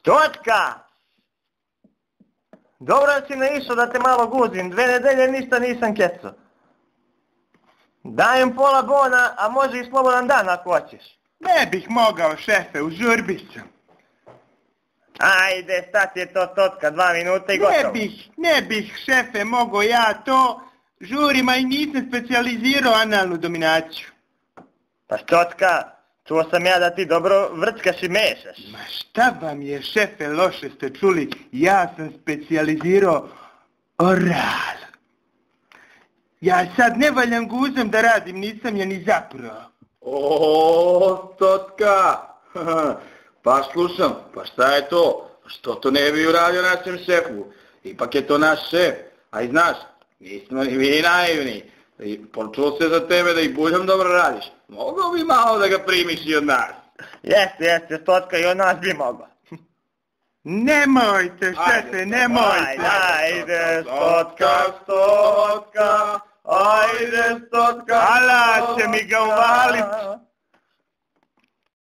Stotka! Dobro si naišao da te malo guzim, 2 nedelje ništa nisam keco. Dajem pola bona, a može i slobodan dan ako hoćeš. Ne bih mogao, šefe, u žurbi sam. Ajde, sad je to Stotka, 2 minuta i gotovo. Ne bih, šefe, mogao ja to. Žurima i nisam specijalizirao analnu dominaciju. Pa Stotka, čuo sam ja da ti dobro vrckaš i mešaš. Ma šta vam je, šefe, loše ste čuli? Ja sam specijalizirao oral. Ja sad ne valjam guzom da radim, nisam je ni zapravo. O, Stotka! Pa slušam, pa šta je to? Što to ne bi uradio našem šefu? Ipak je to naš šef, a i znaš, nismo ni mi naivni. I počuo se za tebe da i budem dobro radiš. Mogao bi malo da ga primiš i od nas. Jeste, Stotka, i od nas bi mogao. Nemojte, šefe, nemojte. Ajde, Stotka. Ajde, Stotka. Ala će mi ga uvalit.